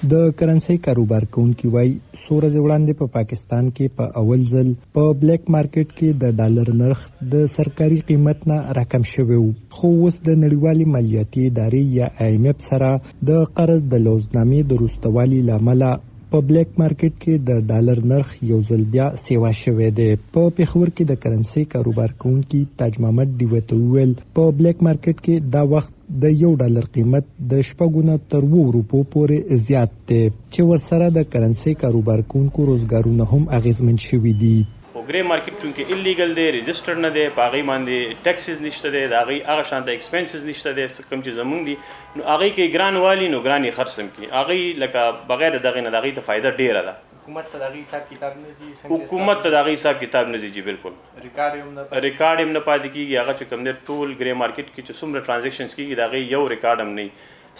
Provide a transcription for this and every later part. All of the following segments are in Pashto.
د کرنسۍ کاروبار کوونکي وایي څو ورځې وړاندې په پاکستان کې په اول ځل په بلیک مارکیټ کې د ډالر نرخ د سرکاري قیمت نه راکم شوی و، خو اوس د نړیوالې مالیاتي ادارې یا IMF سره د قرض د لوزنامې د وروستوالي له امله په بلیک مارکیټ کې د ډالر نرخ یو ځل بیا سیوا شوی دی. په پېښور کې د کرنسۍ کاروبار کوونکي تاج محمد ډیوه ته وویل په بلیک مارکیټ کې دا وخت د $1 قیمت د 6 تر 2 روپو پورې زیات دی چې ورسره د کرنسۍ کاروبار کوونکو روزګارونه هم اغیزمن شوي دي. او ګری مارکیټ چونکې الیګل دی، رجسټر نه دی، په هغې باندې ټیکسز نشته دی، د هغې هغه شانته ایکسپنسز نشته دی کوم چې زمونږ دي، نو هغې کې ګران والي نو ګران یې خرڅ هم کړي. هغې لکه بغیر د دغې نه د هغې ته فایده ډېره ده. حکومت ته د هغې حساب کتاب نه ځي؟ حکومت ته د هغې حساب کتاب نه ځي، جی بالکل ریکارډ هم نه پاتې کېږي. هغه چې کوم دی ټول ګری مارکیټ کې چې څومره ټرانزیکشنز کېږي د هغې یو ریکارډ هم نه.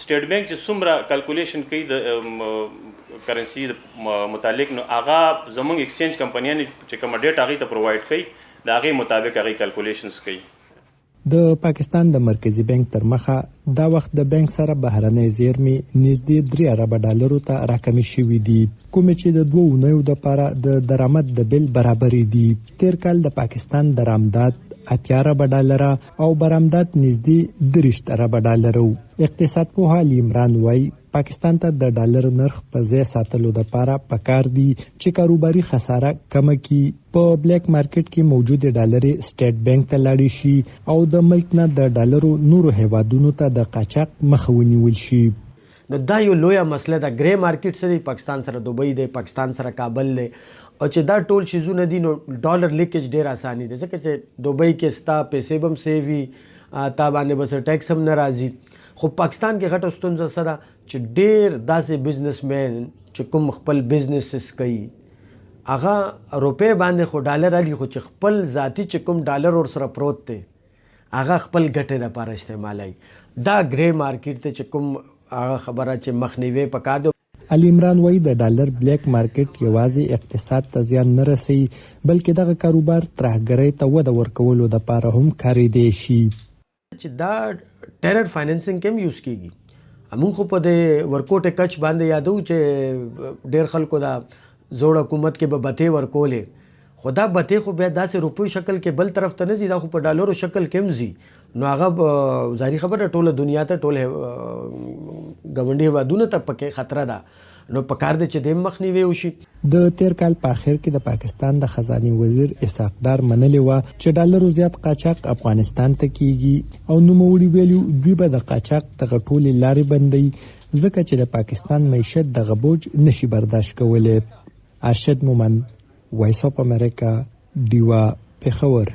سټیټ بینک چې څومره کلکولیشن کوي د کرنسي متعلق، نو هغه زموږ ایکسچینج کمپنیانې چې کومه ډیټا هغې ته پرووایډ کوي د هغې مطابق هغې کلکولیشنز کوي. د پاکستان د مرکزی بانک تر مخه دا وخت د بانک سره بهرنۍ زیرمې نږدې $3 ارب ته راکمې شوې دي، کومې چې د 2 اونیو دپاره د درآمد د بیل برابرې دي. تیر کال د پاکستان درآمدات $80 ارب او برآمدات نږدې $30 ارب. اقتصاد پوه علي عمران وایي پاکستان ته د ډالر نرخ په ځای ساتلو لپاره پکار دي چې کاروباري خساره کمه کړي. په بلیک مارکیټ کې موجود ډالرې سټیټ بانک ته لاړې شي او د ملک نه د ډالرو نورو هیوادونو ته د قاچاق مخه ونیول شي. نو دا یو لویه مسله ده. ګری مارکیټ سره پاکستان سره دوبۍ دی، پاکستان سره کابل دی، او چې دا ټول شیزونه دي نو ډالر لیکیج ډېر اساني دی، ځکه چې دوبۍ کې ستا پیسې به هم سیوي، تا باندې بس ټیکس هم نه راځي. خو پاکستان کې غټه ستونزه څه ده چې ډېر داسې بزنسمین چې کوم خپل بزنسز کوي هغه روپۍ باندې خو ډالر علي، خو چې خپل ذاتي چې کوم ډالر ورسره پروت دی هغه خپل ګټې لپاره استعمالوي. دا ګری مارکیټ دی چې کوم هغه خبره چې مخنیوی پکار دی. علي عمران وایي د ډالر بلیک مارکیټ یوازې اقتصاد ته زیان نه رسوي، بلکې دغه کاروبار ترهګرۍ ته وده ورکولو دپاره هم کارېدی شي. چې دا ټیرر فاینانسینګ کې هم یوز کېږي. موږ خو په د ورکوټې کچ باندې یادو چې ډېر خلکو دا زوړ حکومت کې به بتې ورکولې، خو دا بتې خو بیا داسې روپیو شکل کې بل طرف ته نه ځي، دا خو په ډالرو شکل کې هم ځي. نو هغه ظاهري خبره ټوله دنیا ته ټول ګاونډي هیوادونو ته پکې خطره ده، نو پکار دی چې د مخنیوی وشي. د تیر کال په اخر کې د پاکستان د خزانه وزیر اسحاق ډار منلې و چې ډالرو زیات قاچاق افغانستان ته کیږي او نوموړي ویلو دوی به د قاچاق د غټولې لارې بندي ځکه چې د پاکستان معیشت د غبوج نشي برداشت کولای. ارشد مومن، وایس اف امریکا، ډیوا، پېښور.